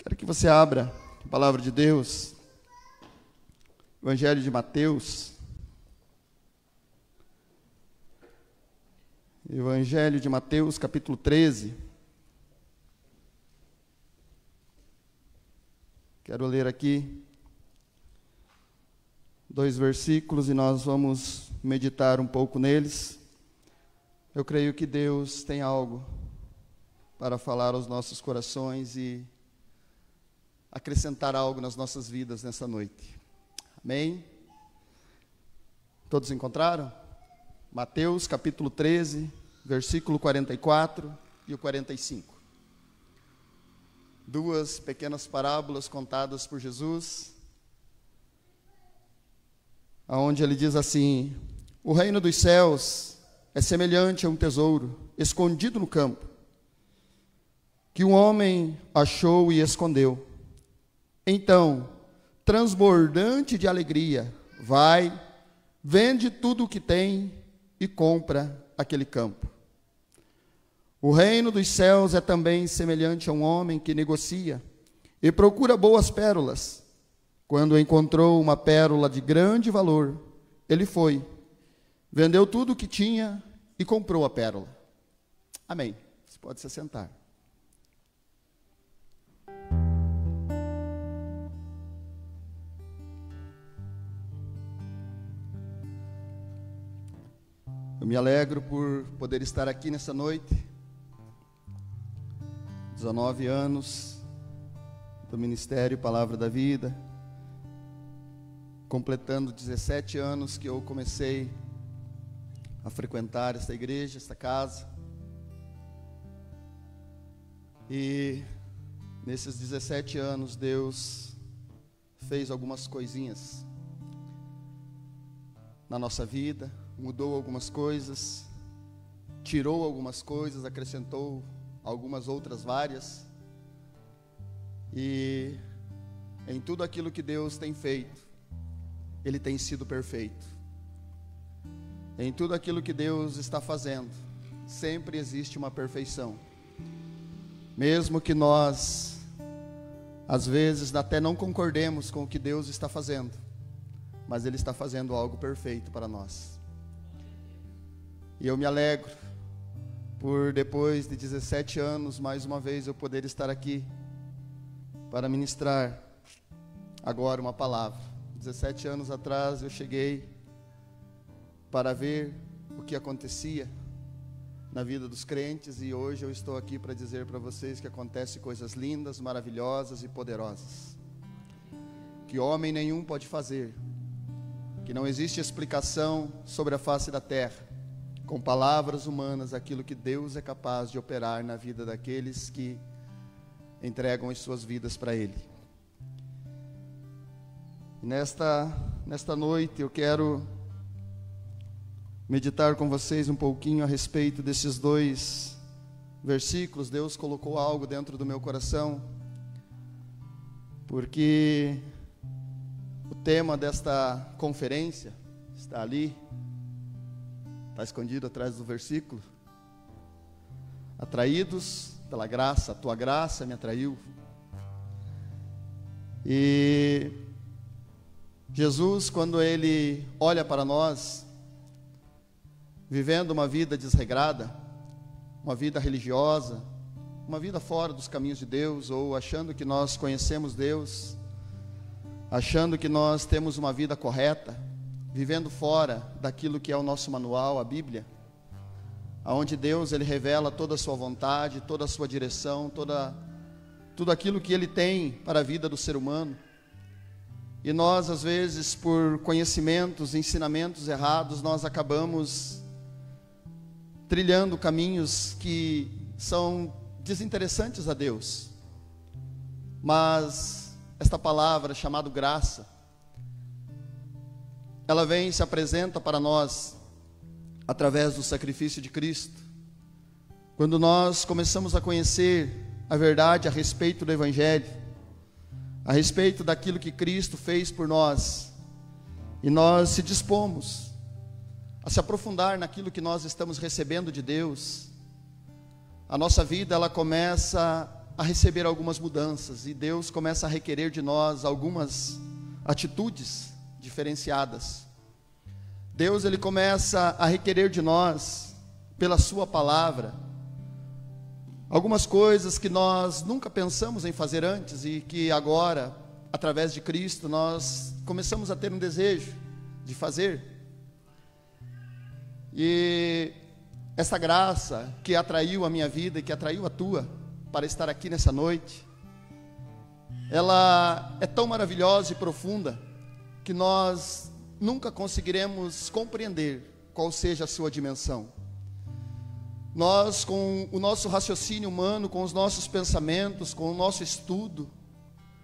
Quero que você abra a palavra de Deus, Evangelho de Mateus. Evangelho de Mateus, capítulo 13. Quero ler aqui 2 versículos e nós vamos meditar um pouco neles. Eu creio que Deus tem algo para falar aos nossos corações e acrescentar algo nas nossas vidas nessa noite. Amém? Todos encontraram? Mateus capítulo 13, versículo 44 e o 45. 2 pequenas parábolas contadas por Jesus, onde ele diz assim: o reino dos céus é semelhante a um tesouro escondido no campo, que um homem achou e escondeu. Então, transbordante de alegria, vai, vende tudo o que tem e compra aquele campo. O reino dos céus é também semelhante a um homem que negocia e procura boas pérolas. Quando encontrou uma pérola de grande valor, ele foi, vendeu tudo o que tinha e comprou a pérola. Amém. Você pode se sentar. Eu me alegro por poder estar aqui nessa noite. 19 anos do Ministério Palavra da Vida, completando 17 anos que eu comecei a frequentar esta igreja, esta casa. E nesses 17 anos Deus fez algumas coisinhas na nossa vida. Mudou algumas coisas, tirou algumas coisas, acrescentou algumas outras várias. E em tudo aquilo que Deus tem feito, Ele tem sido perfeito. Em tudo aquilo que Deus está fazendo, sempre existe uma perfeição. Mesmo que nós, às vezes, até não concordemos com o que Deus está fazendo, mas Ele está fazendo algo perfeito para nós. E eu me alegro por, depois de 17 anos, mais uma vez eu poder estar aqui para ministrar agora uma palavra. 17 anos atrás eu cheguei para ver o que acontecia na vida dos crentes, e hoje eu estou aqui para dizer para vocês que acontecem coisas lindas, maravilhosas e poderosas, que homem nenhum pode fazer, que não existe explicação sobre a face da terra, com palavras humanas, aquilo que Deus é capaz de operar na vida daqueles que entregam as suas vidas para Ele. Nesta noite eu quero meditar com vocês um pouquinho a respeito desses 2 versículos. Deus colocou algo dentro do meu coração, porque o tema desta conferência está ali, está escondido atrás do versículo. Atraídos pela graça, a tua graça me atraiu. E Jesus, quando Ele olha para nós, vivendo uma vida desregrada, uma vida religiosa, uma vida fora dos caminhos de Deus, ou achando que nós conhecemos Deus, achando que nós temos uma vida correta, vivendo fora daquilo que é o nosso manual, a Bíblia, aonde Deus Ele revela toda a sua vontade, toda a sua direção, tudo aquilo que Ele tem para a vida do ser humano. E nós, às vezes, por conhecimentos, ensinamentos errados, nós acabamos trilhando caminhos que são desinteressantes a Deus. Mas esta palavra chamada graça, ela vem e se apresenta para nós através do sacrifício de Cristo. Quando nós começamos a conhecer a verdade a respeito do Evangelho, a respeito daquilo que Cristo fez por nós, e nós se dispomos a se aprofundar naquilo que nós estamos recebendo de Deus, a nossa vida ela começa a receber algumas mudanças, e Deus começa a requerer de nós algumas atitudes diferenciadas. Deus, Ele começa a requerer de nós, pela sua palavra, algumas coisas que nós nunca pensamos em fazer antes, e que agora, através de Cristo, nós começamos a ter um desejo de fazer. E essa graça que atraiu a minha vida e que atraiu a tua, para estar aqui nessa noite, ela é tão maravilhosa e profunda, que nós nunca conseguiremos compreender qual seja a sua dimensão. Nós, com o nosso raciocínio humano, com os nossos pensamentos, com o nosso estudo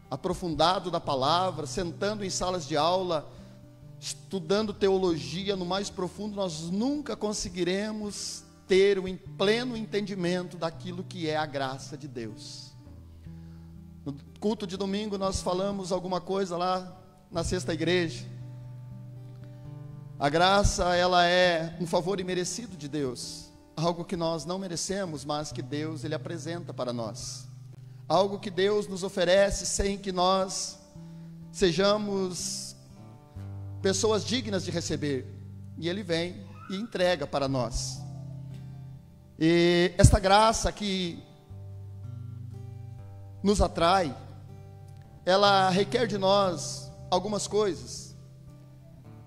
aprofundado da palavra, sentando em salas de aula, estudando teologia no mais profundo, nós nunca conseguiremos ter o pleno entendimento daquilo que é a graça de Deus. No culto de domingo nós falamos alguma coisa lá na sexta igreja. A graça, ela é um favor imerecido de Deus, algo que nós não merecemos, mas que Deus, Ele apresenta para nós, algo que Deus nos oferece sem que nós sejamos pessoas dignas de receber, e Ele vem e entrega para nós. E esta graça que nos atrai, ela requer de nós algumas coisas.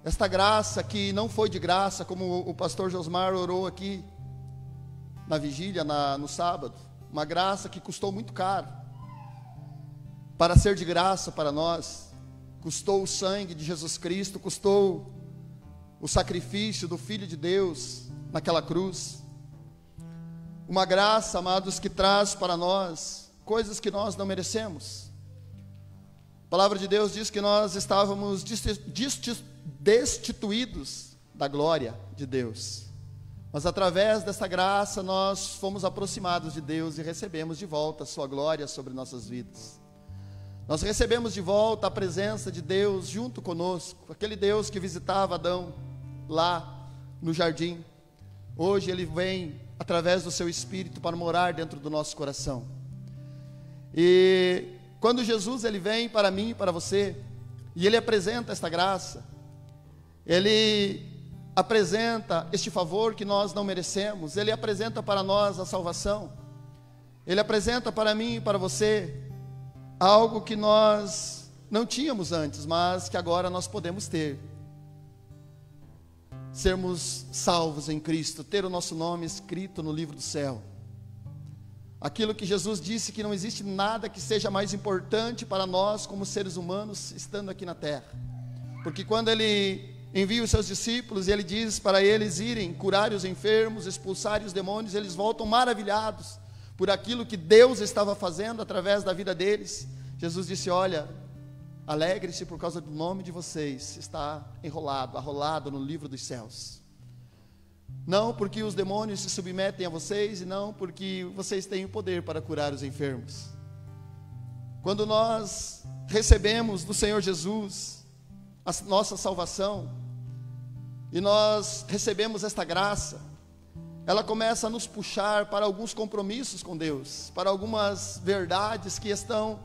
Esta graça que não foi de graça, como o pastor Josmar orou aqui na vigília, no sábado, uma graça que custou muito caro, para ser de graça para nós, custou o sangue de Jesus Cristo, custou o sacrifício do Filho de Deus naquela cruz. Uma graça, amados, que traz para nós coisas que nós não merecemos. A palavra de Deus diz que nós estávamos destituídos da glória de Deus, mas através dessa graça nós fomos aproximados de Deus e recebemos de volta a sua glória sobre nossas vidas. Nós recebemos de volta a presença de Deus junto conosco, aquele Deus que visitava Adão lá no jardim. Hoje Ele vem através do seu Espírito para morar dentro do nosso coração. E quando Jesus, Ele vem para mim e para você, e Ele apresenta esta graça, Ele apresenta este favor que nós não merecemos, Ele apresenta para nós a salvação, Ele apresenta para mim e para você algo que nós não tínhamos antes, mas que agora nós podemos ter. Sermos salvos em Cristo, ter o nosso nome escrito no livro do céu. Aquilo que Jesus disse, que não existe nada que seja mais importante para nós como seres humanos estando aqui na terra. Porque quando Ele envia os seus discípulos e Ele diz para eles irem curar os enfermos, expulsarem os demônios, eles voltam maravilhados por aquilo que Deus estava fazendo através da vida deles. Jesus disse: olha, alegre-se por causa do nome de vocês, está arrolado no livro dos céus. Não porque os demônios se submetem a vocês, e não porque vocês têm o poder para curar os enfermos. Quando nós recebemos do Senhor Jesus a nossa salvação, e nós recebemos esta graça, ela começa a nos puxar para alguns compromissos com Deus, para algumas verdades que estão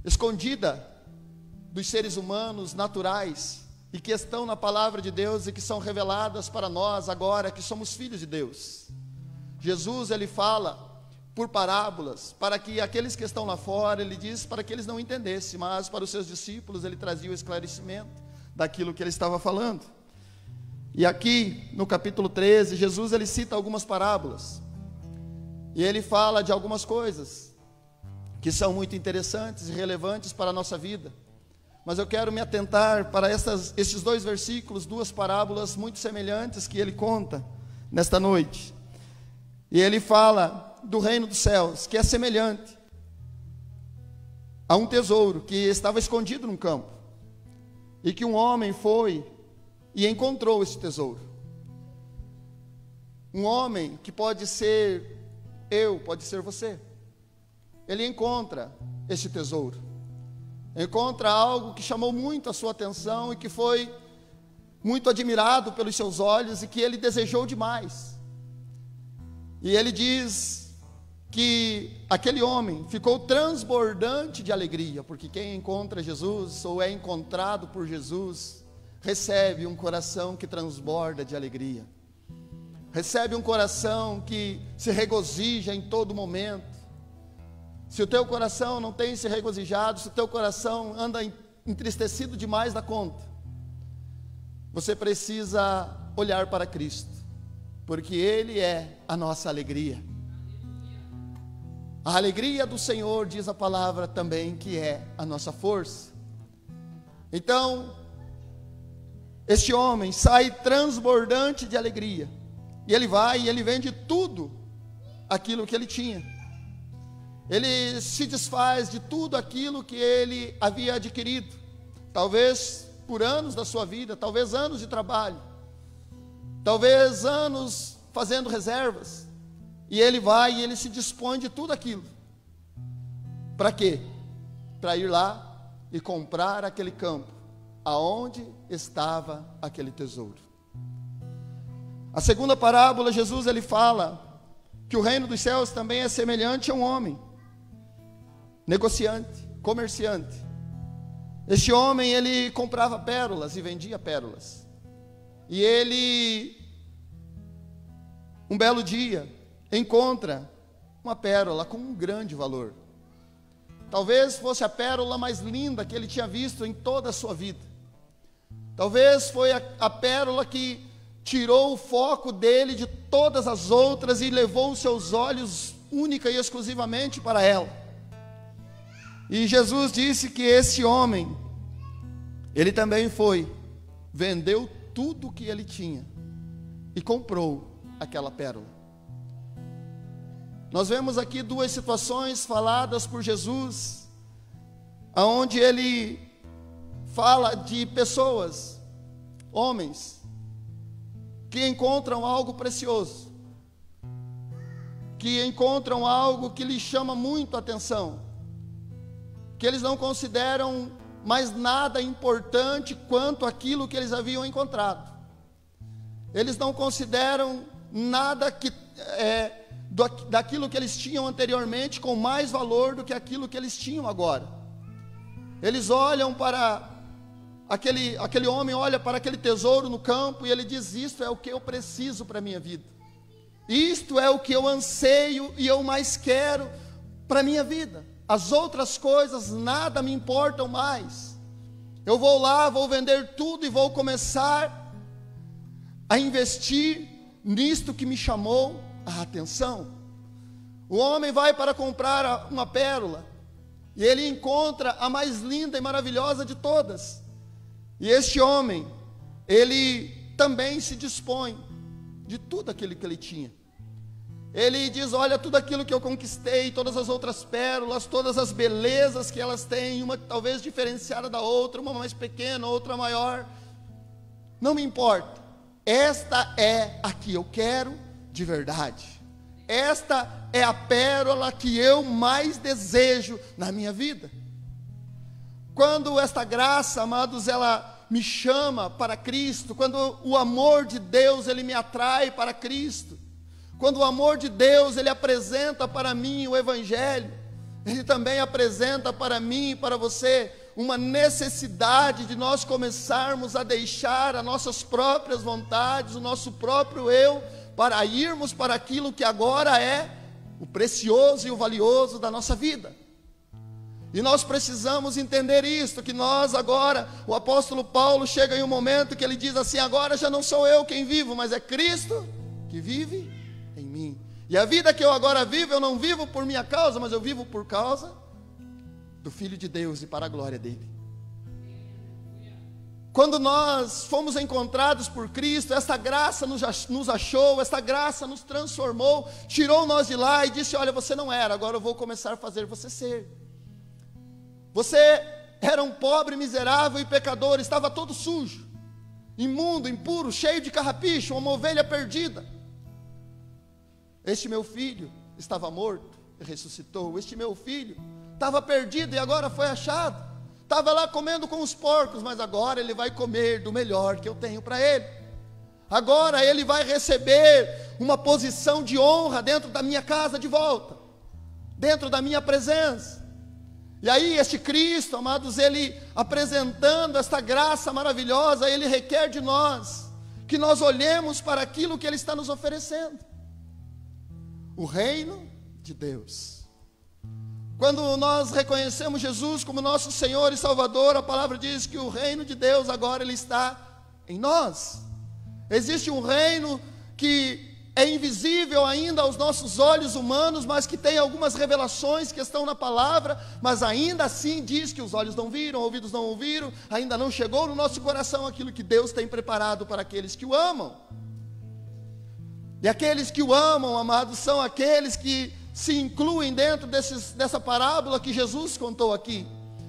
escondidas dos seres humanos naturais, e que estão na palavra de Deus e que são reveladas para nós agora que somos filhos de Deus. Jesus, Ele fala por parábolas, para que aqueles que estão lá fora, Ele diz para que eles não entendessem, mas para os seus discípulos Ele trazia o esclarecimento daquilo que Ele estava falando. E aqui no capítulo 13, Jesus, Ele cita algumas parábolas, e Ele fala de algumas coisas que são muito interessantes e relevantes para a nossa vida. Mas eu quero me atentar para esses dois versículos, duas parábolas muito semelhantes que Ele conta nesta noite. E Ele fala do reino dos céus, que é semelhante a um tesouro que estava escondido num campo, e que um homem foi e encontrou esse tesouro. Um homem que pode ser eu, pode ser você. Ele encontra este tesouro, encontra algo que chamou muito a sua atenção e que foi muito admirado pelos seus olhos e que ele desejou demais. E ele diz que aquele homem ficou transbordante de alegria, porque quem encontra Jesus ou é encontrado por Jesus, recebe um coração que transborda de alegria, recebe um coração que se regozija em todo momento. Se o teu coração não tem se regozijado, se o teu coração anda entristecido demais da conta, você precisa olhar para Cristo, porque Ele é a nossa alegria. A alegria do Senhor, diz a palavra também, que é a nossa força. Então, este homem sai transbordante de alegria, e ele vai e ele vende tudo aquilo que ele tinha. Ele se desfaz de tudo aquilo que ele havia adquirido, talvez por anos da sua vida, talvez anos de trabalho, talvez anos fazendo reservas. E ele vai e ele se dispõe de tudo aquilo. Para quê? Para ir lá e comprar aquele campo, aonde estava aquele tesouro. A segunda parábola, Jesus ele fala que o reino dos céus também é semelhante a um homem, negociante, comerciante. Este homem, ele comprava pérolas e vendia pérolas. E ele, um belo dia, encontra uma pérola com um grande valor. Talvez fosse a pérola mais linda que ele tinha visto em toda a sua vida. Talvez foi a pérola que tirou o foco dele de todas as outras e levou os seus olhos única e exclusivamente para ela. E Jesus disse que esse homem, ele também foi, vendeu tudo o que ele tinha e comprou aquela pérola. Nós vemos aqui duas situações faladas por Jesus, aonde ele fala de pessoas, homens, que encontram algo precioso, que encontram algo que lhes chama muito a atenção, que eles não consideram mais nada importante quanto aquilo que eles haviam encontrado. Eles não consideram nada daquilo que eles tinham anteriormente com mais valor do que aquilo que eles tinham agora. Eles olham para aquele homem, olha para aquele tesouro no campo e ele diz: isto é o que eu preciso para a minha vida, isto é o que eu anseio e eu mais quero para a minha vida. As outras coisas nada me importam mais. Eu vou lá, vou vender tudo e vou começar a investir nisto que me chamou a atenção. O homem vai para comprar uma pérola e ele encontra a mais linda e maravilhosa de todas. E este homem, ele também se dispõe de tudo aquilo que ele tinha. Ele diz: olha, tudo aquilo que eu conquistei, todas as outras pérolas, todas as belezas que elas têm, uma talvez diferenciada da outra, uma mais pequena, outra maior, não me importa. Esta é a que eu quero de verdade. Esta é a pérola que eu mais desejo na minha vida. Quando esta graça, amados, ela me chama para Cristo, quando o amor de Deus, ele me atrai para Cristo, quando o amor de Deus, ele apresenta para mim o Evangelho, ele também apresenta para mim e para você uma necessidade de nós começarmos a deixar as nossas próprias vontades, o nosso próprio eu, para irmos para aquilo que agora é o precioso e o valioso da nossa vida. E nós precisamos entender isto, que nós agora, o apóstolo Paulo chega em um momento que ele diz assim: agora já não sou eu quem vivo, mas é Cristo que vive em mim. E a vida que eu agora vivo, eu não vivo por minha causa, mas eu vivo por causa do Filho de Deus e para a glória dele. Quando nós fomos encontrados por Cristo, esta graça nos achou, esta graça nos transformou, tirou nós de lá e disse: olha, você não era, agora eu vou começar a fazer você ser. Você era um pobre, miserável e pecador, estava todo sujo, imundo, impuro, cheio de carrapicho, uma ovelha perdida. Este meu filho estava morto e ressuscitou. Este meu filho estava perdido e agora foi achado. Estava lá comendo com os porcos, mas agora ele vai comer do melhor que eu tenho para ele. Agora ele vai receber uma posição de honra dentro da minha casa de volta. dentro da minha presença. E aí este Cristo, amados, Ele apresentando esta graça maravilhosa, Ele requer de nós que nós olhemos para aquilo que Ele está nos oferecendo. O reino de Deus. Quando nós reconhecemos Jesus como nosso Senhor e Salvador, a palavra diz que o reino de Deus agora Ele está em nós. Existe um reino que é invisível ainda aos nossos olhos humanos, mas que tem algumas revelações que estão na palavra, mas ainda assim diz que os olhos não viram, ouvidos não ouviram, ainda não chegou no nosso coração aquilo que Deus tem preparado para aqueles que o amam. E aqueles que o amam, amados, são aqueles que se incluem dentro dessa parábola que Jesus contou aqui,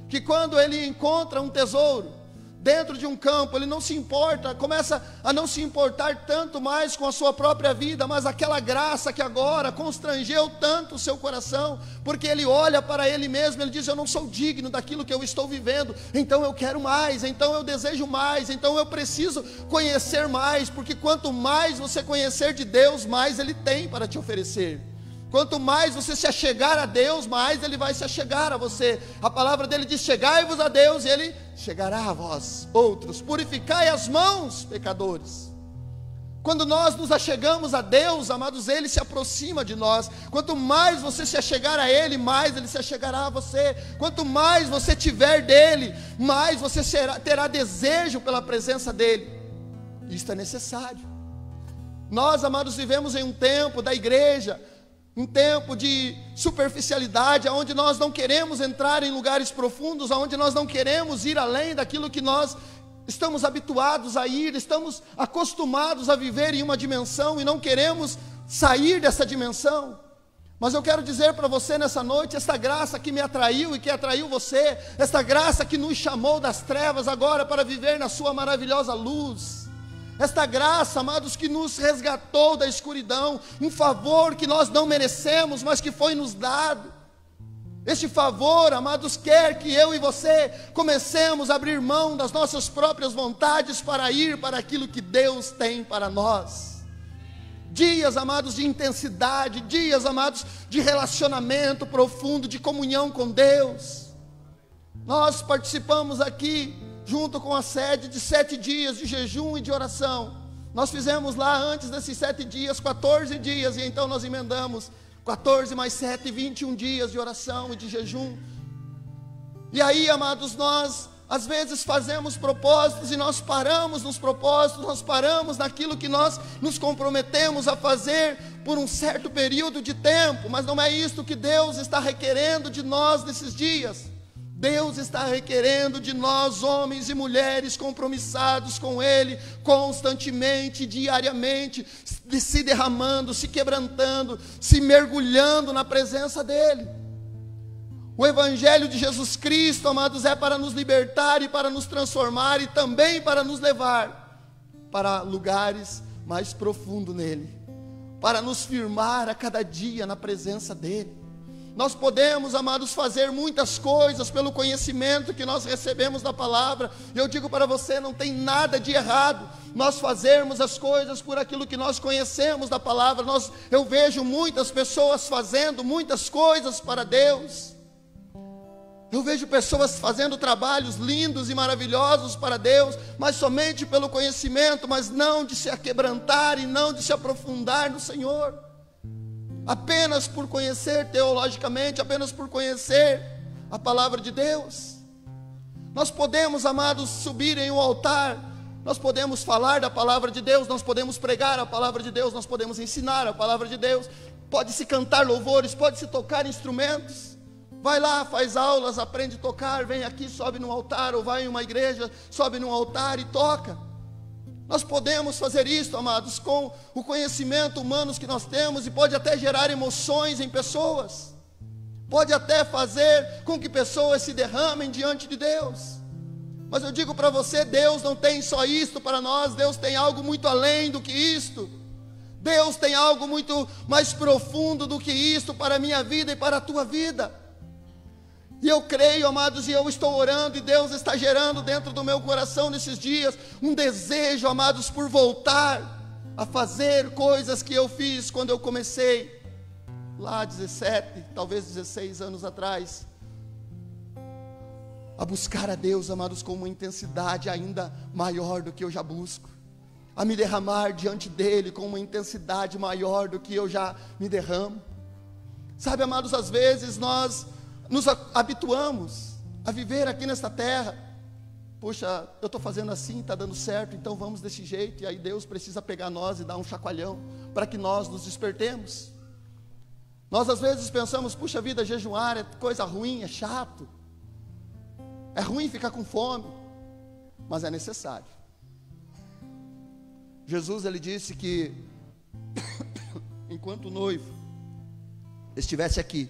que quando ele encontra um tesouro dentro de um campo, ele não se importa, começa a não se importar tanto mais com a sua própria vida, mas aquela graça que agora constrangeu tanto o seu coração, porque ele olha para ele mesmo, ele diz: eu não sou digno daquilo que eu estou vivendo, então eu quero mais, então eu desejo mais, então eu preciso conhecer mais, porque quanto mais você conhecer de Deus, mais Ele tem para te oferecer. Quanto mais você se achegar a Deus, mais Ele vai se achegar a você. A palavra dele diz: chegai-vos a Deus, e Ele chegará a vós, outros. Purificai as mãos, pecadores. Quando nós nos achegamos a Deus, amados, Ele se aproxima de nós. Quanto mais você se achegar a Ele, mais Ele se achegará a você. Quanto mais você tiver dEle, mais você terá desejo pela presença dEle. Isto é necessário. Nós, amados, vivemos em um tempo da igreja, um tempo de superficialidade, onde nós não queremos entrar em lugares profundos, onde nós não queremos ir além daquilo que nós estamos habituados a ir, estamos acostumados a viver em uma dimensão e não queremos sair dessa dimensão. Mas eu quero dizer para você nessa noite, esta graça que me atraiu e que atraiu você, esta graça que nos chamou das trevas agora para viver na sua maravilhosa luz, esta graça, amados, que nos resgatou da escuridão, um favor que nós não merecemos, mas que foi nos dado. Este favor, amados, quer que eu e você comecemos a abrir mão das nossas próprias vontades para ir para aquilo que Deus tem para nós. Dias, amados, de intensidade, dias, amados, de relacionamento profundo, de comunhão com Deus. Nós participamos aqui, junto com a sede, de 7 dias de jejum e de oração. Nós fizemos lá, antes desses 7 dias, 14 dias, e então nós emendamos 14 mais 7, 21 dias de oração e de jejum. E aí, amados, nós às vezes fazemos propósitos e nós paramos nos propósitos, nós paramos naquilo que nós nos comprometemos a fazer por um certo período de tempo, mas não é isto que Deus está requerendo de nós nesses dias. Deus está requerendo de nós, homens e mulheres compromissados com Ele, constantemente, diariamente, se derramando, se quebrantando, se mergulhando na presença dEle. O Evangelho de Jesus Cristo, amados, é para nos libertar e para nos transformar e também para nos levar para lugares mais profundos nele, para nos firmar a cada dia na presença dEle. Nós podemos, amados, fazer muitas coisas pelo conhecimento que nós recebemos da palavra. E eu digo para você, não tem nada de errado nós fazermos as coisas por aquilo que nós conhecemos da palavra. Eu vejo muitas pessoas fazendo muitas coisas para Deus. Eu vejo pessoas fazendo trabalhos lindos e maravilhosos para Deus, mas somente pelo conhecimento, mas não de se aquebrantar e não de se aprofundar no Senhor. Apenas por conhecer teologicamente, apenas por conhecer a palavra de Deus. Nós podemos, amados, subir em um altar, nós podemos falar da palavra de Deus, nós podemos pregar a palavra de Deus, nós podemos ensinar a palavra de Deus, pode-se cantar louvores, pode-se tocar instrumentos. Vai lá, faz aulas, aprende a tocar, vem aqui, sobe num altar, ou vai em uma igreja, sobe num altar e toca. Nós podemos fazer isso, amados, com o conhecimento humano que nós temos, e pode até gerar emoções em pessoas, pode até fazer com que pessoas se derramem diante de Deus. Mas eu digo para você, Deus não tem só isto para nós, Deus tem algo muito além do que isto. Deus tem algo muito mais profundo do que isto para a minha vida e para a tua vida. E eu creio, amados, e eu estou orando, e Deus está gerando dentro do meu coração nesses dias um desejo, amados, por voltar a fazer coisas que eu fiz quando eu comecei lá 17, talvez 16 anos atrás, a buscar a Deus, amados, com uma intensidade ainda maior do que eu já busco, a me derramar diante dEle com uma intensidade maior do que eu já me derramo. Sabe, amados, às vezes nós nos habituamos a viver aqui nesta terra. Puxa, eu estou fazendo assim, está dando certo, então vamos desse jeito. E aí Deus precisa pegar nós e dar um chacoalhão para que nós nos despertemos. Nós às vezes pensamos, puxa vida, jejuar é coisa ruim, é chato, é ruim ficar com fome, mas é necessário. Jesus, ele disse que enquanto o noivo estivesse aqui,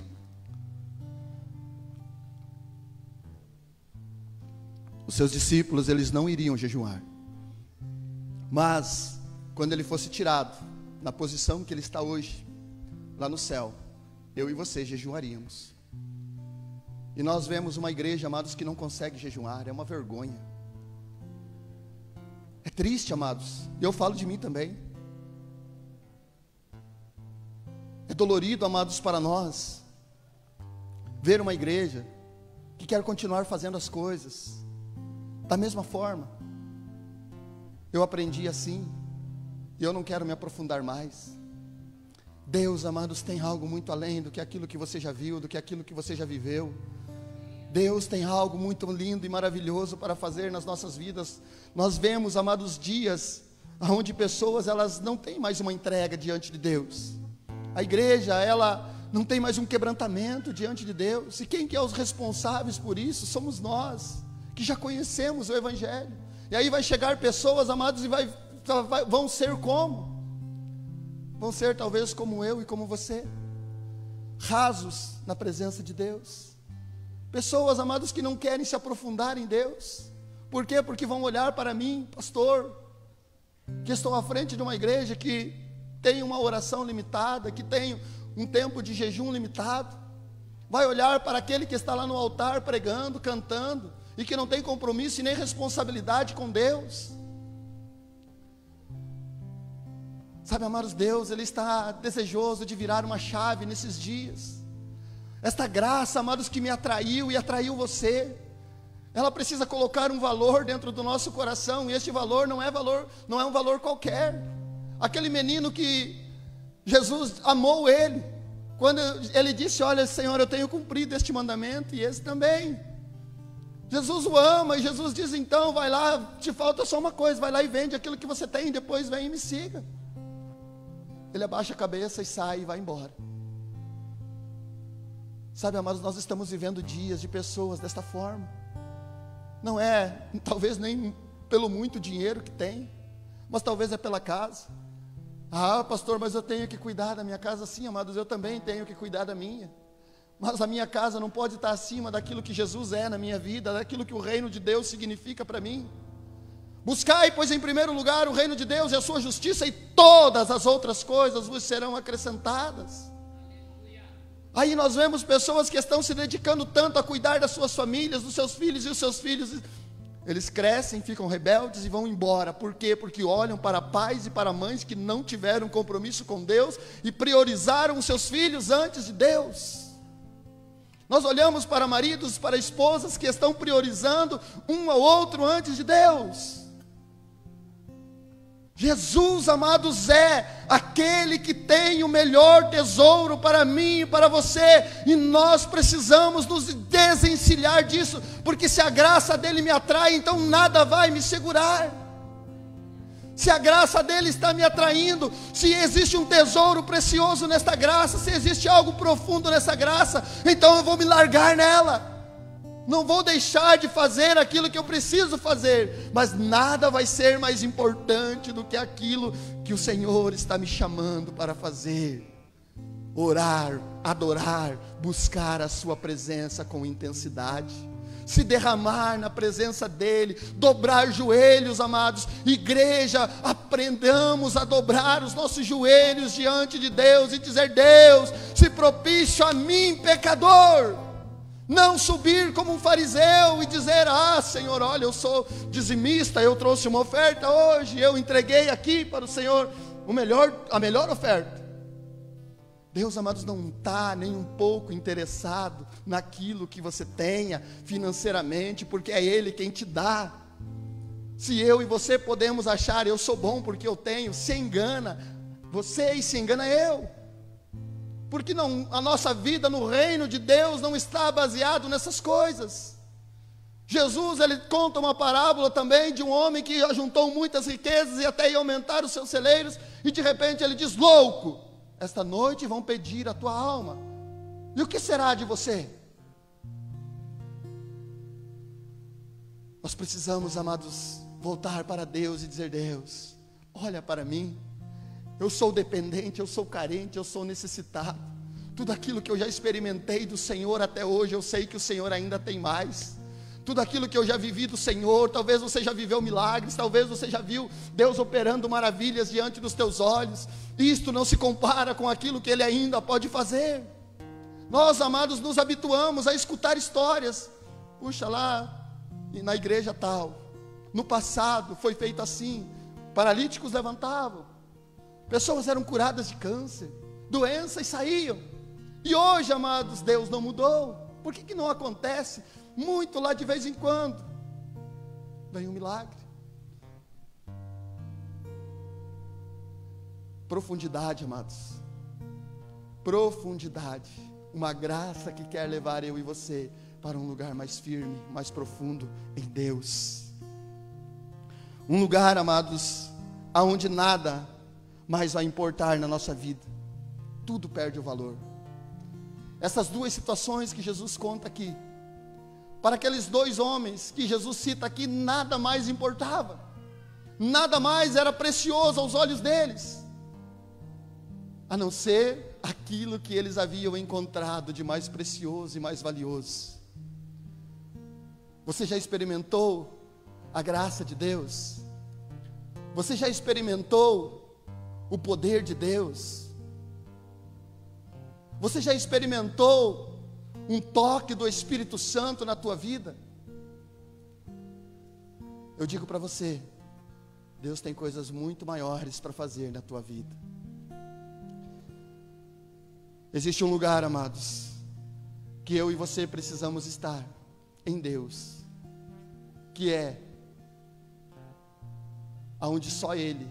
os seus discípulos, eles não iriam jejuar. Mas quando ele fosse tirado na posição que ele está hoje, lá no céu, eu e você jejuaríamos. E nós vemos uma igreja, amados, que não consegue jejuar. É uma vergonha. É triste, amados. Eu falo de mim também. É dolorido, amados, para nós ver uma igreja que quer continuar fazendo as coisas da mesma forma. Eu aprendi assim, e eu não quero me aprofundar mais. Deus, amados, tem algo muito além do que aquilo que você já viu, do que aquilo que você já viveu. Deus tem algo muito lindo e maravilhoso para fazer nas nossas vidas. Nós vemos, amados, dias onde pessoas, elas não têm mais uma entrega diante de Deus. A igreja, ela não tem mais um quebrantamento diante de Deus. E quem que é os responsáveis por isso? Somos nós, que já conhecemos o Evangelho. E aí vai chegar pessoas, amados, e vão ser como? Vão ser talvez como eu e como você, rasos na presença de Deus. Pessoas, amados, que não querem se aprofundar em Deus. Por quê? Porque vão olhar para mim, pastor, que estou à frente de uma igreja que tem uma oração limitada, que tem um tempo de jejum limitado. Vai olhar para aquele que está lá no altar pregando, cantando, e que não tem compromisso e nem responsabilidade com Deus. Sabe, amados, Deus, Ele está desejoso de virar uma chave nesses dias. Esta graça, amados, que me atraiu e atraiu você, ela precisa colocar um valor dentro do nosso coração. E este valor não é um valor qualquer. Aquele menino que Jesus amou ele, quando ele disse, olha, Senhor, eu tenho cumprido este mandamento, e esse também. Jesus o ama, e Jesus diz, então, vai lá, te falta só uma coisa, vai lá e vende aquilo que você tem, depois vem e me siga. Ele abaixa a cabeça e sai e vai embora. Sabe, amados, nós estamos vivendo dias de pessoas desta forma. Não é, talvez nem pelo muito dinheiro que tem, mas talvez é pela casa. Ah, pastor, mas eu tenho que cuidar da minha casa. Sim, amados, eu também tenho que cuidar da minha. Mas a minha casa não pode estar acima daquilo que Jesus é na minha vida, daquilo que o reino de Deus significa para mim. Buscai, pois, em primeiro lugar o reino de Deus e a sua justiça, e todas as outras coisas vos serão acrescentadas. Aí nós vemos pessoas que estão se dedicando tanto a cuidar das suas famílias, dos seus filhos, e os seus filhos, eles crescem, ficam rebeldes e vão embora. Por quê? Porque olham para pais e para mães que não tiveram compromisso com Deus e priorizaram os seus filhos antes de Deus. Nós olhamos para maridos, para esposas que estão priorizando um ao outro antes de Deus. Jesus, amados, é aquele que tem o melhor tesouro para mim e para você, e nós precisamos nos desencilhar disso, porque se a graça dele me atrai, então nada vai me segurar. Se a graça dele está me atraindo, se existe um tesouro precioso nesta graça, se existe algo profundo nessa graça, então eu vou me largar nela. Não vou deixar de fazer aquilo que eu preciso fazer, mas nada vai ser mais importante do que aquilo que o Senhor está me chamando para fazer. Orar, adorar, buscar a sua presença com intensidade, se derramar na presença dEle, dobrar joelhos, amados. Igreja, aprendamos a dobrar os nossos joelhos diante de Deus e dizer, Deus, se propício a mim, pecador. Não subir como um fariseu e dizer, ah, Senhor, olha, eu sou dizimista, eu trouxe uma oferta hoje, eu entreguei aqui para o Senhor a melhor oferta. Deus, amados, não está nem um pouco interessado naquilo que você tenha financeiramente, porque é Ele quem te dá. Se eu e você podemos achar, eu sou bom porque eu tenho, se engana você e se engana eu. Porque não, a nossa vida no reino de Deus não está baseado nessas coisas. Jesus, ele conta uma parábola também de um homem que ajuntou muitas riquezas e até ia aumentar os seus celeiros, e de repente ele diz: louco, esta noite vão pedir a tua alma, e o que será de você? Nós precisamos, amados, voltar para Deus e dizer: Deus, olha para mim, eu sou dependente, eu sou carente, eu sou necessitado. Tudo aquilo que eu já experimentei do Senhor até hoje, eu sei que o Senhor ainda tem mais. Tudo aquilo que eu já vivi do Senhor, talvez você já viveu milagres, talvez você já viu Deus operando maravilhas diante dos teus olhos. Isto não se compara com aquilo que Ele ainda pode fazer. Nós, amados, nos habituamos a escutar histórias. Puxa, lá na igreja tal, no passado foi feito assim, paralíticos levantavam, pessoas eram curadas de câncer, doenças saíam. E hoje, amados, Deus não mudou. Por que não acontece? Muito lá de vez em quando vem um milagre. Profundidade, amados, profundidade, uma graça que quer levar eu e você para um lugar mais firme, mais profundo em Deus. Um lugar, amados, aonde nada mais vai importar na nossa vida, tudo perde o valor. Essas duas situações que Jesus conta aqui, para aqueles dois homens que Jesus cita aqui, nada mais importava, nada mais era precioso aos olhos deles, a não ser aquilo que eles haviam encontrado de mais precioso e mais valioso. Você já experimentou a graça de Deus? Você já experimentou o poder de Deus? Você já experimentou um toque do Espírito Santo na tua vida? Eu digo para você, Deus tem coisas muito maiores para fazer na tua vida. Existe um lugar, amados, que eu e você precisamos estar em Deus, que é aonde só Ele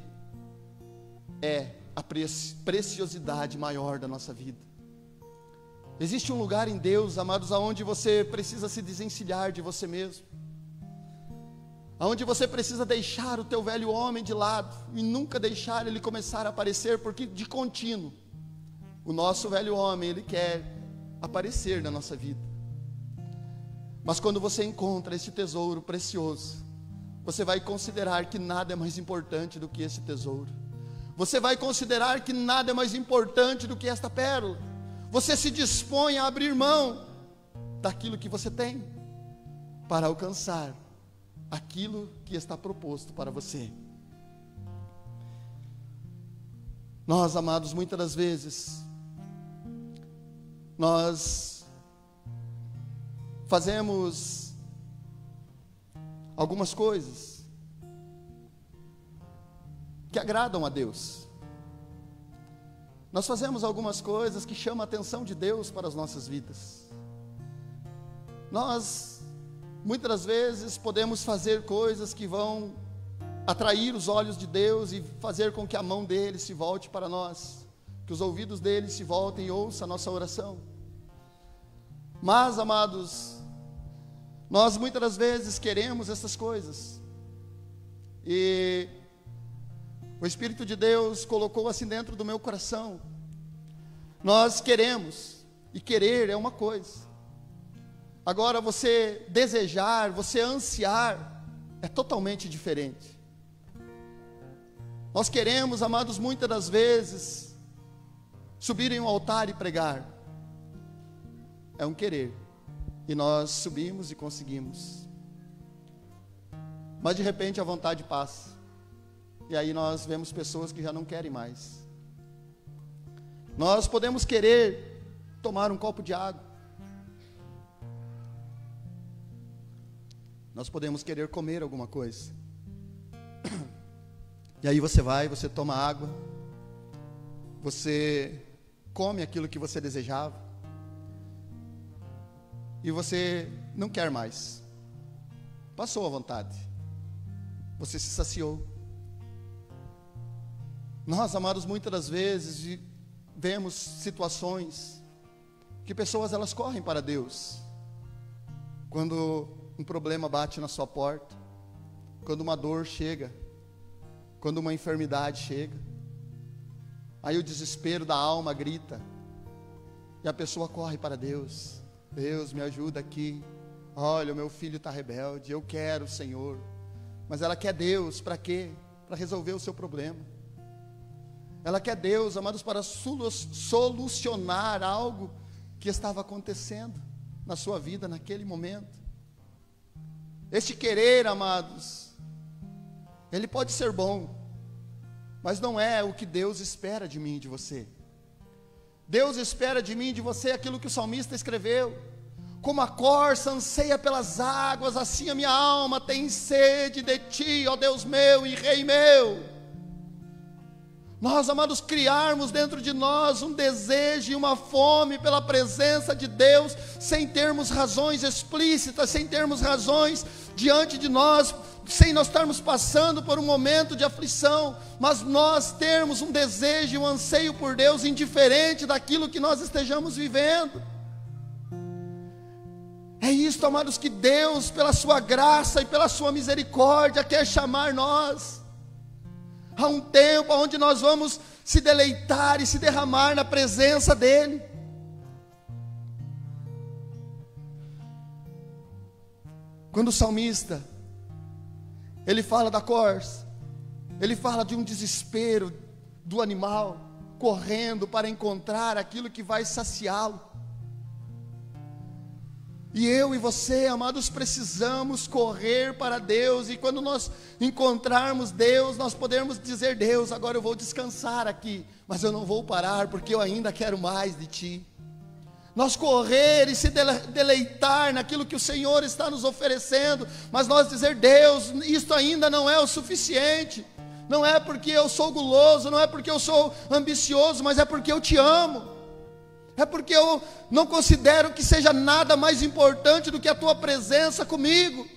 é a preciosidade maior da nossa vida. Existe um lugar em Deus, amados, aonde você precisa se desencilhar de você mesmo, aonde você precisa deixar o teu velho homem de lado e nunca deixar ele começar a aparecer, porque de contínuo o nosso velho homem, ele quer aparecer na nossa vida. Mas quando você encontra esse tesouro precioso, você vai considerar que nada é mais importante do que esse tesouro. Você vai considerar que nada é mais importante do que esta pérola. Você se dispõe a abrir mão daquilo que você tem para alcançar aquilo que está proposto para você. Nós, amados, muitas das vezes nós fazemos algumas coisas que agradam a Deus. Nós fazemos algumas coisas que chamam a atenção de Deus para as nossas vidas. Nós, muitas das vezes, podemos fazer coisas que vão atrair os olhos de Deus e fazer com que a mão dele se volte para nós, que os ouvidos dele se voltem e ouçam a nossa oração. Mas, amados, nós muitas das vezes queremos essas coisas, e o Espírito de Deus colocou assim dentro do meu coração. Nós queremos, e querer é uma coisa. Agora, você desejar, você ansiar, é totalmente diferente. Nós queremos, amados, muitas das vezes, subir em um altar e pregar. É um querer. E nós subimos e conseguimos. Mas de repente a vontade passa. E aí nós vemos pessoas que já não querem mais. Nós podemos querer tomar um copo de água. Nós podemos querer comer alguma coisa. E aí você vai, você toma água. Você come aquilo que você desejava, e você não quer mais, passou a vontade, você se saciou. Nós, amados, muitas das vezes vemos situações que pessoas elas correm para Deus quando um problema bate na sua porta, quando uma dor chega, quando uma enfermidade chega, aí o desespero da alma grita, e a pessoa corre para Deus. Deus, me ajuda aqui, olha, o meu filho está rebelde, eu quero o Senhor. Mas ela quer Deus para quê? Para resolver o seu problema. Ela quer Deus, amados, para solucionar algo que estava acontecendo na sua vida naquele momento. Este querer, amados, ele pode ser bom, mas não é o que Deus espera de mim e de você. Deus espera de mim e de você aquilo que o salmista escreveu: como a corça anseia pelas águas, assim a minha alma tem sede de ti, ó Deus meu e Rei meu. Nós, amados, criarmos dentro de nós um desejo e uma fome pela presença de Deus, sem termos razões explícitas, sem termos razões diante de nós, sem nós estarmos passando por um momento de aflição, mas nós termos um desejo e um anseio por Deus, indiferente daquilo que nós estejamos vivendo. É isso, amados, que Deus, pela sua graça e pela sua misericórdia, quer chamar nós. Há um tempo onde nós vamos se deleitar e se derramar na presença dEle. Quando o salmista, ele fala da corça, ele fala de um desespero do animal, correndo para encontrar aquilo que vai saciá-lo. E eu e você, amados, precisamos correr para Deus, e quando nós encontrarmos Deus, nós podemos dizer: Deus, agora eu vou descansar aqui, mas eu não vou parar, porque eu ainda quero mais de Ti. Nós correr e se deleitar naquilo que o Senhor está nos oferecendo, mas nós dizer: Deus, isto ainda não é o suficiente, não é porque eu sou guloso, não é porque eu sou ambicioso, mas é porque eu Te amo. É porque eu não considero que seja nada mais importante do que a Tua presença comigo.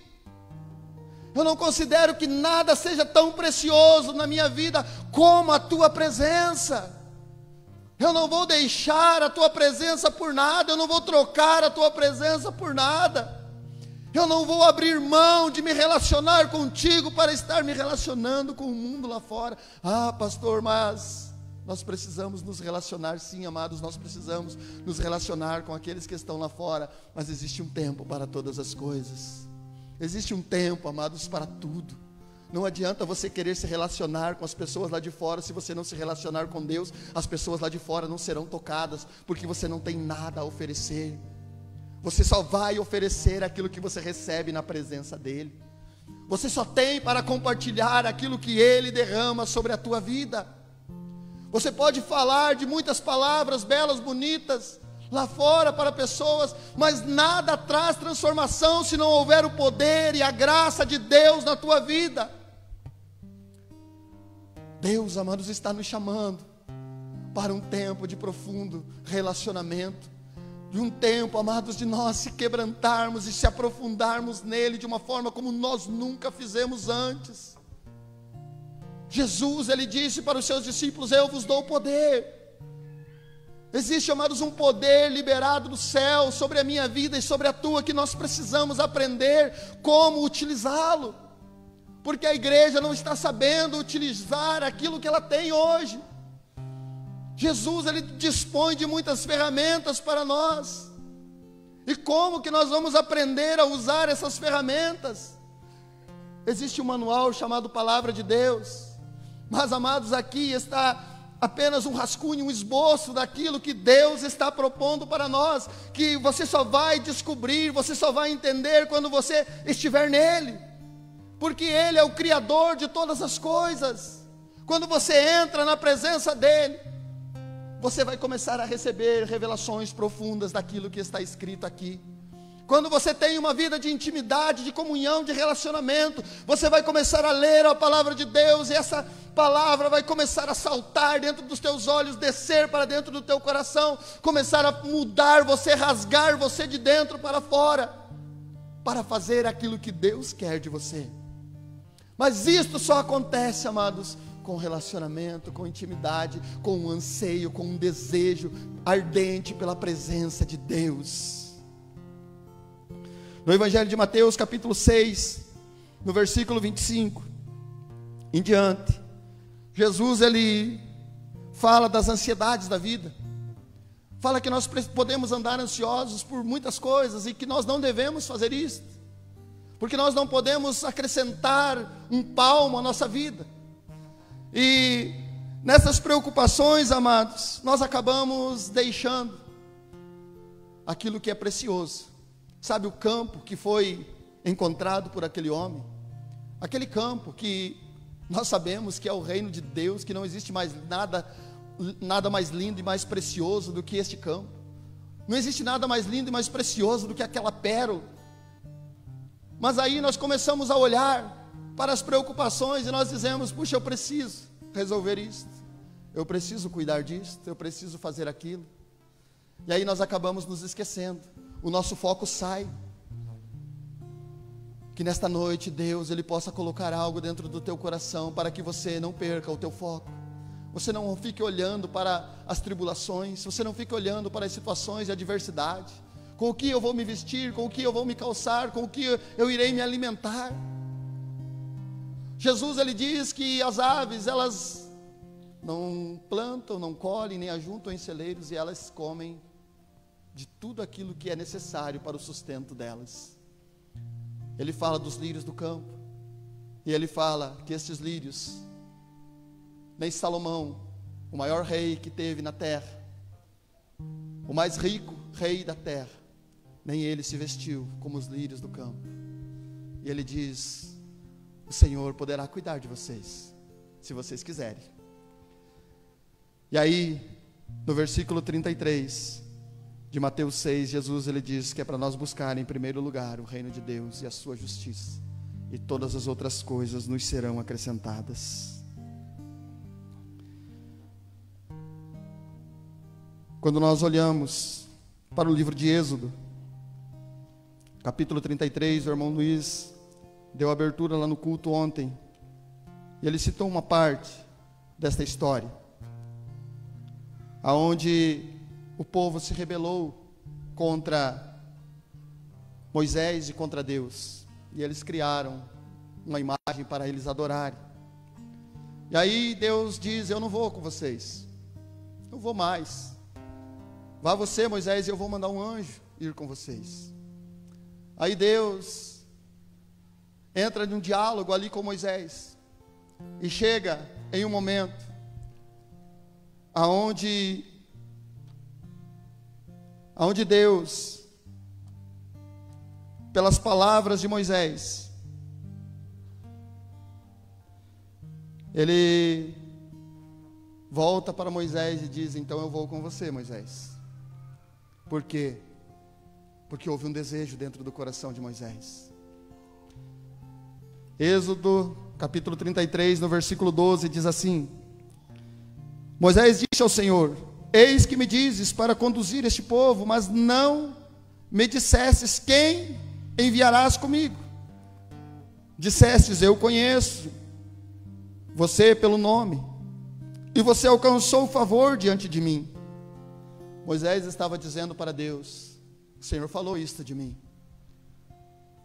Eu não considero que nada seja tão precioso na minha vida como a Tua presença. Eu não vou deixar a Tua presença por nada, eu não vou trocar a Tua presença por nada. Eu não vou abrir mão de me relacionar contigo para estar me relacionando com o mundo lá fora. Ah, pastor, mas nós precisamos nos relacionar, sim, amados, nós precisamos nos relacionar com aqueles que estão lá fora, mas existe um tempo para todas as coisas, existe um tempo, amados, para tudo. Não adianta você querer se relacionar com as pessoas lá de fora, se você não se relacionar com Deus, as pessoas lá de fora não serão tocadas, porque você não tem nada a oferecer. Você só vai oferecer aquilo que você recebe na presença dEle. Você só tem para compartilhar aquilo que Ele derrama sobre a tua vida. Você pode falar de muitas palavras belas, bonitas, lá fora para pessoas, mas nada traz transformação se não houver o poder e a graça de Deus na tua vida. Deus, amados, está nos chamando para um tempo de profundo relacionamento, de um tempo, amados, de nós se quebrantarmos e se aprofundarmos nele de uma forma como nós nunca fizemos antes. Jesus, ele disse para os seus discípulos: eu vos dou poder. Existe, amados, um poder liberado do céu sobre a minha vida e sobre a tua, que nós precisamos aprender como utilizá-lo, porque a igreja não está sabendo utilizar aquilo que ela tem hoje. Jesus, ele dispõe de muitas ferramentas para nós, e como que nós vamos aprender a usar essas ferramentas? Existe um manual chamado Palavra de Deus, mas, amados, aqui está apenas um rascunho, um esboço daquilo que Deus está propondo para nós, que você só vai descobrir, você só vai entender quando você estiver nele, porque Ele é o Criador de todas as coisas. Quando você entra na presença dEle, você vai começar a receber revelações profundas daquilo que está escrito aqui. Quando você tem uma vida de intimidade, de comunhão, de relacionamento, você vai começar a ler a palavra de Deus, e essa palavra vai começar a saltar dentro dos teus olhos, descer para dentro do teu coração, começar a mudar você, rasgar você de dentro para fora, para fazer aquilo que Deus quer de você. Mas isto só acontece, amados, com relacionamento, com intimidade, com um anseio, com um desejo ardente pela presença de Deus. No Evangelho de Mateus, capítulo 6, no versículo 25 em diante, Jesus, ele fala das ansiedades da vida, fala que nós podemos andar ansiosos por muitas coisas, e que nós não devemos fazer isso, porque nós não podemos acrescentar um palmo à nossa vida, e nessas preocupações, amados, nós acabamos deixando aquilo que é precioso. Sabe o campo que foi encontrado por aquele homem? Aquele campo que nós sabemos que é o reino de Deus, que não existe mais nada mais lindo e mais precioso do que este campo. Não existe nada mais lindo e mais precioso do que aquela pérola. Mas aí nós começamos a olhar para as preocupações e nós dizemos: puxa, eu preciso resolver isto, eu preciso cuidar disto, eu preciso fazer aquilo. E aí nós acabamos nos esquecendo, o nosso foco sai. Que nesta noite Deus, Ele possa colocar algo dentro do teu coração, para que você não perca o teu foco. Você não fique olhando para as tribulações, você não fique olhando para as situações de adversidade. Com o que eu vou me vestir, com o que eu vou me calçar, com o que eu irei me alimentar. Jesus, Ele diz que as aves, elas não plantam, não colhem, nem ajuntam em celeiros, e elas comem de tudo aquilo que é necessário para o sustento delas. Ele fala dos lírios do campo, e ele fala que estes lírios, nem Salomão, o maior rei que teve na terra, o mais rico rei da terra, nem ele se vestiu como os lírios do campo. E ele diz: o Senhor poderá cuidar de vocês, se vocês quiserem. E aí, no versículo 33 de Mateus 6, Jesus, ele diz que é para nós buscar em primeiro lugar o reino de Deus e a sua justiça, e todas as outras coisas nos serão acrescentadas. Quando nós olhamos para o livro de Êxodo, capítulo 33, o irmão Luiz deu abertura lá no culto ontem, e ele citou uma parte desta história, aonde o povo se rebelou contra Moisés e contra Deus, e eles criaram uma imagem para eles adorarem. E aí Deus diz: eu não vou com vocês, não vou mais. Vá você, Moisés, e eu vou mandar um anjo ir com vocês. Aí Deus entra num diálogo ali com Moisés, e chega em um momento aonde Deus, pelas palavras de Moisés, Ele volta para Moisés e diz: então eu vou com você, Moisés. Por quê? Porque houve um desejo dentro do coração de Moisés. Êxodo capítulo 33, no versículo 12, diz assim: Moisés disse ao Senhor: eis que me dizes para conduzir este povo, mas não me dissestes quem enviarás comigo. Dissestes: eu conheço você pelo nome, e você alcançou o favor diante de mim. Moisés estava dizendo para Deus: o Senhor falou isto de mim.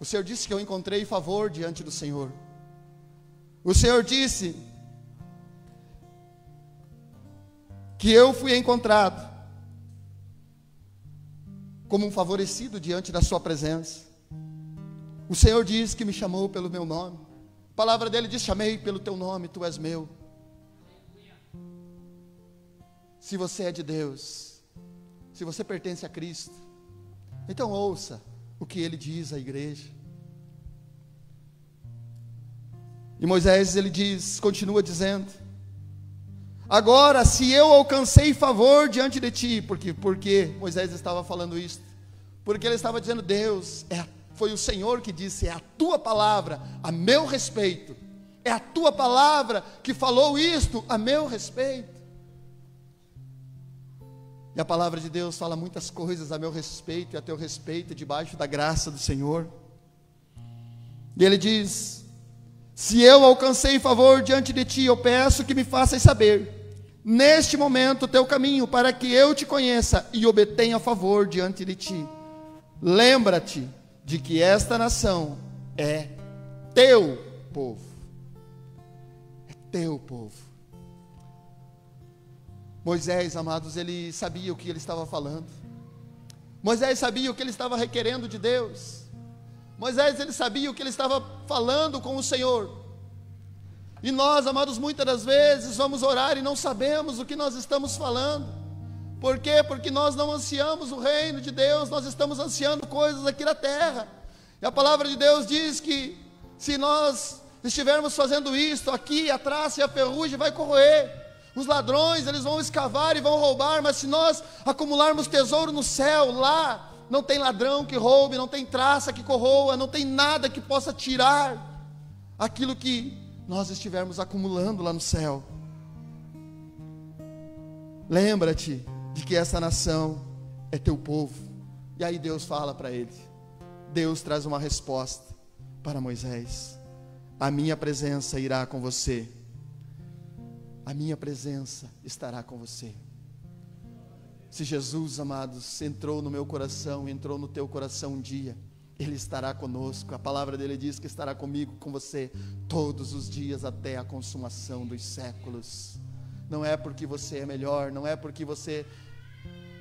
O Senhor disse que eu encontrei favor diante do Senhor. O Senhor disse que eu fui encontrado como um favorecido diante da sua presença. O Senhor diz que me chamou pelo meu nome. A palavra dele diz: chamei pelo teu nome, tu és meu. Se você é de Deus, se você pertence a Cristo, então ouça o que ele diz à igreja. E Moisés, ele diz, continua dizendo: agora, se eu alcancei favor diante de ti, porque Moisés estava falando isso, porque ele estava dizendo: Deus, foi o Senhor que disse, é a tua palavra a meu respeito, é a tua palavra que falou isto a meu respeito. E a palavra de Deus fala muitas coisas a meu respeito e a teu respeito, debaixo da graça do Senhor. E ele diz: se eu alcancei favor diante de ti, eu peço que me faças saber, neste momento, o teu caminho, para que eu te conheça e obtenha favor diante de ti. Lembra-te de que esta nação é teu povo. É teu povo. Moisés, amados, ele sabia o que ele estava falando. Moisés sabia o que ele estava requerendo de Deus. Moisés, ele sabia o que ele estava falando com o Senhor. E nós, amados, muitas das vezes vamos orar e não sabemos o que nós estamos falando. Por quê? Porque nós não ansiamos o reino de Deus, nós estamos ansiando coisas aqui na terra. E a palavra de Deus diz que se nós estivermos fazendo isto, aqui a traça e a ferrugem vai corroer. Os ladrões, eles vão escavar e vão roubar, mas se nós acumularmos tesouro no céu, lá não tem ladrão que roube, não tem traça que corroa, não tem nada que possa tirar aquilo que nós estivermos acumulando lá no céu. Lembra-te de que essa nação é teu povo. E aí Deus fala para ele. Deus traz uma resposta para Moisés: a minha presença irá com você. A minha presença estará com você. Se Jesus, amados, entrou no meu coração, entrou no teu coração um dia, Ele estará conosco. A palavra dele diz que estará comigo, com você, todos os dias até a consumação dos séculos. Não é porque você é melhor, não é porque você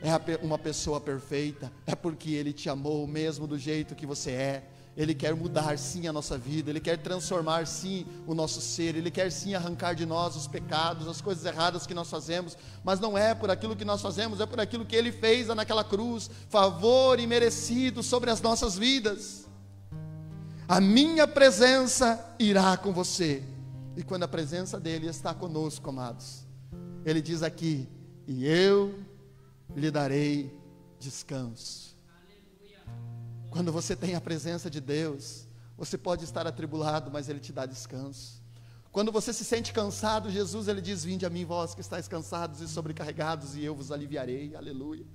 é uma pessoa perfeita, é porque Ele te amou mesmo do jeito que você é. Ele quer mudar sim a nossa vida, Ele quer transformar sim o nosso ser, Ele quer sim arrancar de nós os pecados, as coisas erradas que nós fazemos, mas não é por aquilo que nós fazemos, é por aquilo que Ele fez naquela cruz, favor imerecido sobre as nossas vidas. A minha presença irá com você. E quando a presença dEle está conosco, amados, Ele diz aqui: e eu lhe darei descanso. Quando você tem a presença de Deus, você pode estar atribulado, mas Ele te dá descanso. Quando você se sente cansado, Jesus, Ele diz: vinde a mim, vós que estáis cansados e sobrecarregados, e eu vos aliviarei. Aleluia.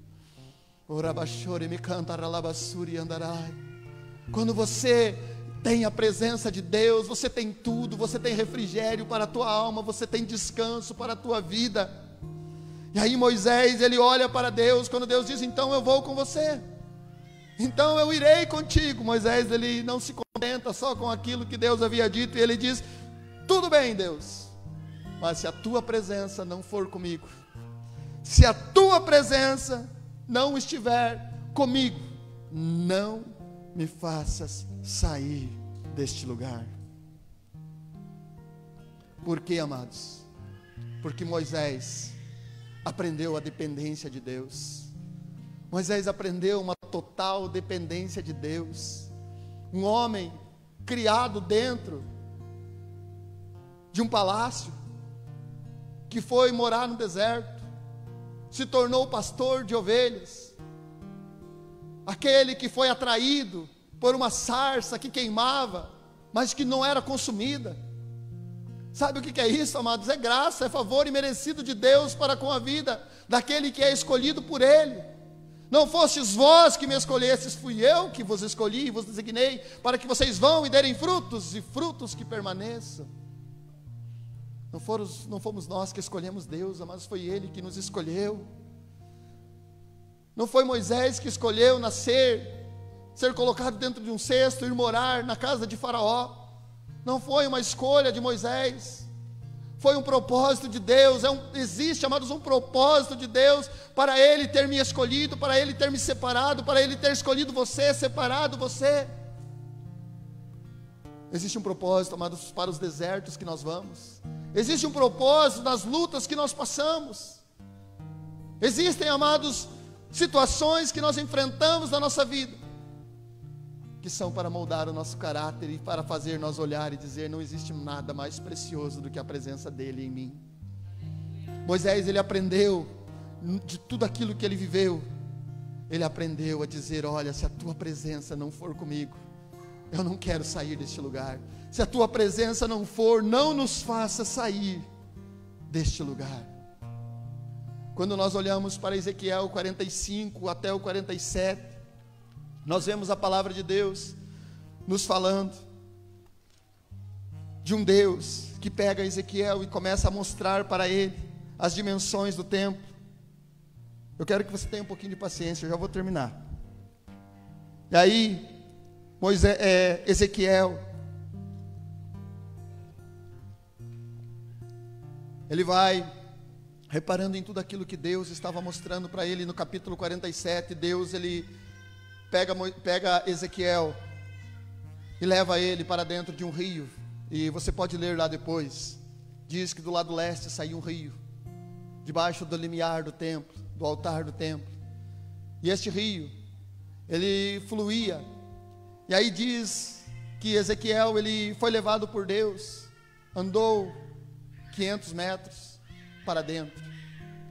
Quando você tem a presença de Deus, você tem tudo, você tem refrigério para a tua alma, você tem descanso para a tua vida. E aí Moisés, ele olha para Deus, quando Deus diz: então eu vou com você, então eu irei contigo. Moisés, ele não se contenta só com aquilo que Deus havia dito, e ele diz: tudo bem, Deus, mas se a tua presença não for comigo, se a tua presença não estiver comigo, não me faças sair deste lugar. Por quê, amados? Porque Moisés aprendeu a dependência de Deus. Moisés aprendeu uma total dependência de Deus. Um homem criado dentro de um palácio, que foi morar no deserto, se tornou pastor de ovelhas, aquele que foi atraído por uma sarça que queimava, mas que não era consumida. Sabe o que é isso, amados? É graça, é favor imerecido de Deus para com a vida daquele que é escolhido por Ele. Não fostes vós que me escolhestes, fui eu que vos escolhi e vos designei, para que vocês vão e derem frutos, e frutos que permaneçam. Não fomos nós que escolhemos Deus, mas foi Ele que nos escolheu. Não foi Moisés que escolheu nascer, ser colocado dentro de um cesto, ir morar na casa de Faraó. Não foi uma escolha de Moisés, foi um propósito de Deus. Existe, amados, um propósito de Deus para Ele ter me escolhido, para Ele ter me separado, para Ele ter escolhido você, separado você. Existe um propósito, amados, para os desertos que nós vamos. Existe um propósito nas lutas que nós passamos. Existem, amados, situações que nós enfrentamos na nossa vida, que são para moldar o nosso caráter e para fazer nós olhar e dizer: não existe nada mais precioso do que a presença dEle em mim. Moisés, ele aprendeu de tudo aquilo que ele viveu, ele aprendeu a dizer: olha, se a tua presença não for comigo, eu não quero sair deste lugar. Se a tua presença não for, não nos faça sair deste lugar. Quando nós olhamos para Ezequiel 45 até o 47, nós vemos a palavra de Deus nos falando de um Deus que pega Ezequiel e começa a mostrar para ele as dimensões do templo. Eu quero que você tenha um pouquinho de paciência, eu já vou terminar. E aí, Ezequiel, ele vai reparando em tudo aquilo que Deus estava mostrando para ele. No capítulo 47, Deus ele pega Ezequiel e leva ele para dentro de um rio. E você pode ler lá depois. Diz que do lado leste saiu um rio, debaixo do limiar do templo, do altar do templo. E este rio, ele fluía. E aí diz que Ezequiel, ele foi levado por Deus, andou 500 metros para dentro,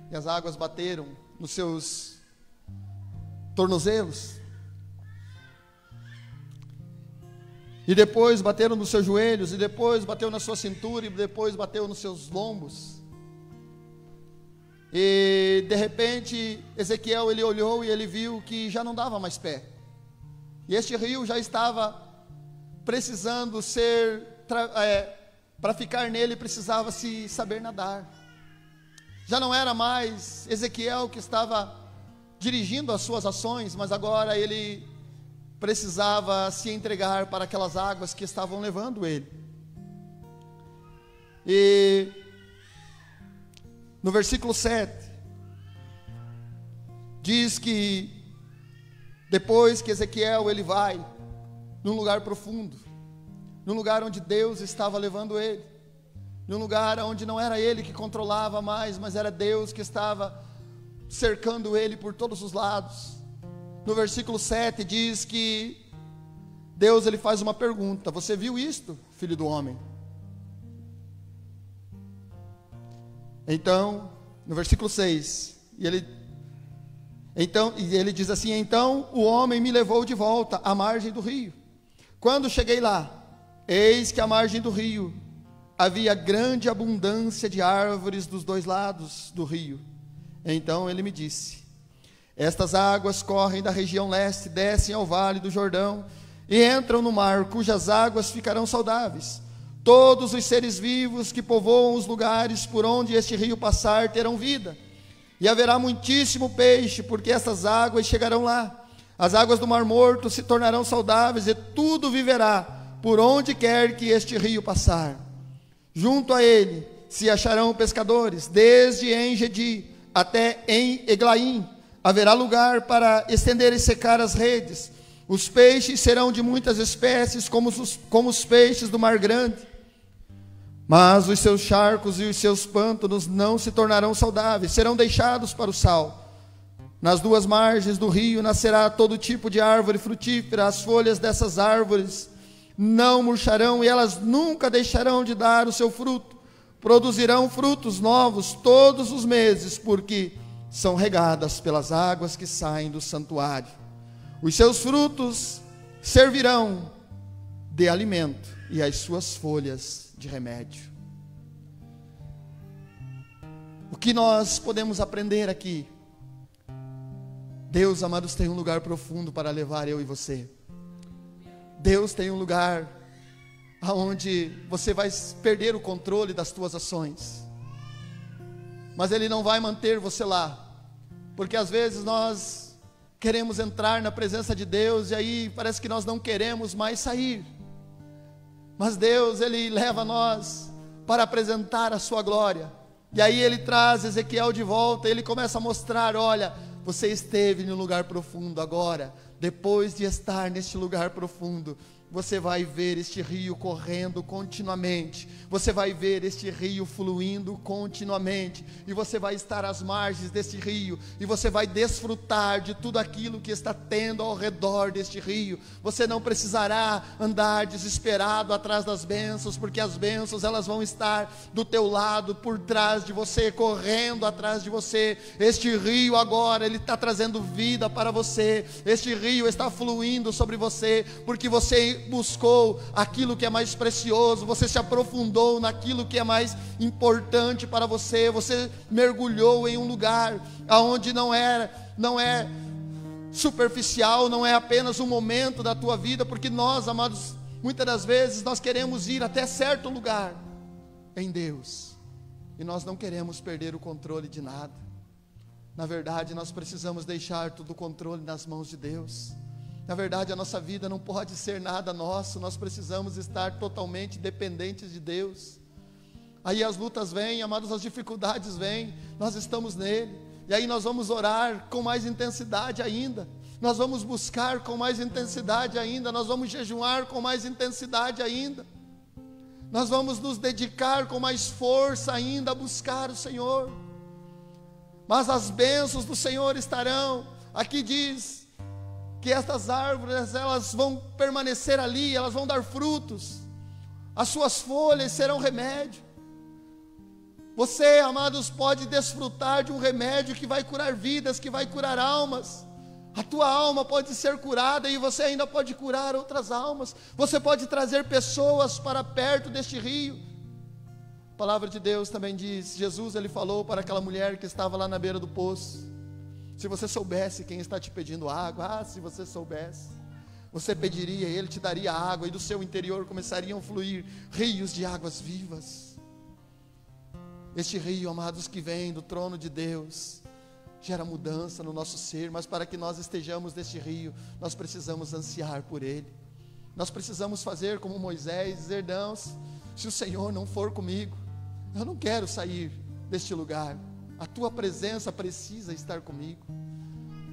e as águas bateram nos seus tornozelos, e depois bateram nos seus joelhos, e depois bateu na sua cintura, e depois bateu nos seus lombos. E de repente Ezequiel, ele olhou e ele viu que já não dava mais pé, e este rio já estava precisando ser, para ficar nele precisava se saber nadar. Já não era mais Ezequiel que estava dirigindo as suas ações, mas agora ele precisava se entregar para aquelas águas que estavam levando ele. E no versículo 7 diz que depois que Ezequiel ele vai num lugar profundo, num lugar onde Deus estava levando ele, num lugar onde não era ele que controlava mais, mas era Deus que estava cercando ele por todos os lados. No versículo 7 diz que Deus ele faz uma pergunta: você viu isto, filho do homem? Então, no versículo 6, ele diz assim: então o homem me levou de volta à margem do rio. Quando cheguei lá, eis que à margem do rio havia grande abundância de árvores dos dois lados do rio. Então ele me disse: estas águas correm da região leste, descem ao vale do Jordão e entram no mar, cujas águas ficarão saudáveis. Todos os seres vivos que povoam os lugares por onde este rio passar terão vida, e haverá muitíssimo peixe, porque essas águas chegarão lá. As águas do Mar Morto se tornarão saudáveis, e tudo viverá por onde quer que este rio passar. Junto a ele se acharão pescadores, desde En-Gedi até em Eglaim. Haverá lugar para estender e secar as redes. Os peixes serão de muitas espécies, como os peixes do mar grande. Mas os seus charcos e os seus pântanos não se tornarão saudáveis, serão deixados para o sal. Nas duas margens do rio nascerá todo tipo de árvore frutífera. As folhas dessas árvores não murcharão, e elas nunca deixarão de dar o seu fruto. Produzirão frutos novos todos os meses, porque são regadas pelas águas que saem do santuário. Os seus frutos servirão de alimento, e as suas folhas de remédio. O que nós podemos aprender aqui? Deus, amados, tem um lugar profundo para levar eu e você. Deus tem um lugar aonde você vai perder o controle das tuas ações, mas Ele não vai manter você lá, porque às vezes nós queremos entrar na presença de Deus e aí parece que nós não queremos mais sair. Mas Deus, Ele leva nós para apresentar a sua glória, e aí Ele traz Ezequiel de volta, Ele começa a mostrar: olha, você esteve no lugar profundo, agora, depois de estar neste lugar profundo, você vai ver este rio correndo continuamente, você vai ver este rio fluindo continuamente, e você vai estar às margens deste rio, e você vai desfrutar de tudo aquilo que está tendo ao redor deste rio. Você não precisará andar desesperado atrás das bênçãos, porque as bênçãos elas vão estar do teu lado, por trás de você, correndo atrás de você. Este rio agora, ele está trazendo vida para você. Este rio rio está fluindo sobre você, porque você buscou aquilo que é mais precioso, você se aprofundou naquilo que é mais importante para você, você mergulhou em um lugar aonde não é superficial, não é apenas um momento da tua vida, porque nós, amados, muitas das vezes nós queremos ir até certo lugar em Deus, e nós não queremos perder o controle de nada. Na verdade, nós precisamos deixar todo o controle nas mãos de Deus. Na verdade, a nossa vida não pode ser nada nosso, nós precisamos estar totalmente dependentes de Deus. Aí as lutas vêm, amados, as dificuldades vêm, nós estamos nele, e aí nós vamos orar com mais intensidade ainda, nós vamos buscar com mais intensidade ainda, nós vamos jejuar com mais intensidade ainda, nós vamos nos dedicar com mais força ainda a buscar o Senhor. Mas as bênçãos do Senhor estarão, aqui diz que estas árvores, elas vão permanecer ali, elas vão dar frutos, as suas folhas serão remédio. Você, amados, pode desfrutar de um remédio que vai curar vidas, que vai curar almas. A tua alma pode ser curada e você ainda pode curar outras almas. Você pode trazer pessoas para perto deste rio. A palavra de Deus também diz, Jesus, ele falou para aquela mulher que estava lá na beira do poço: se você soubesse quem está te pedindo água, se você soubesse, você pediria, ele te daria água, e do seu interior começariam a fluir rios de águas vivas. Este rio, amados, que vem do trono de Deus, gera mudança no nosso ser, mas para que nós estejamos neste rio, nós precisamos ansiar por ele. Nós precisamos fazer como Moisés, dizer: não, se o Senhor não for comigo, eu não quero sair deste lugar, a tua presença precisa estar comigo.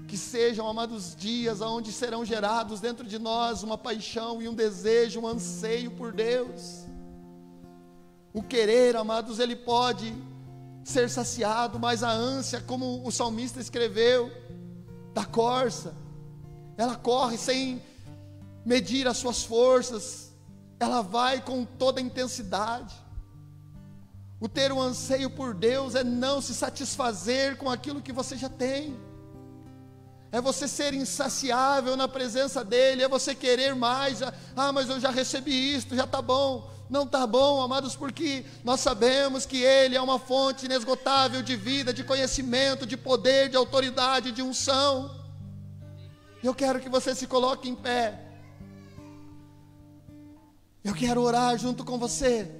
Que sejam, amados, dias onde serão gerados dentro de nós uma paixão e um desejo, um anseio por Deus. O querer, amados, ele pode ser saciado, mas a ânsia, como o salmista escreveu, da corça, ela corre sem medir as suas forças, ela vai com toda a intensidade. O ter um anseio por Deus é não se satisfazer com aquilo que você já tem, é você ser insaciável na presença dEle, é você querer mais. Mas eu já recebi isto, já está bom. Não está bom, amados, porque nós sabemos que Ele é uma fonte inesgotável de vida, de conhecimento, de poder, de autoridade, de unção. Eu quero que você se coloque em pé. Eu quero orar junto com você.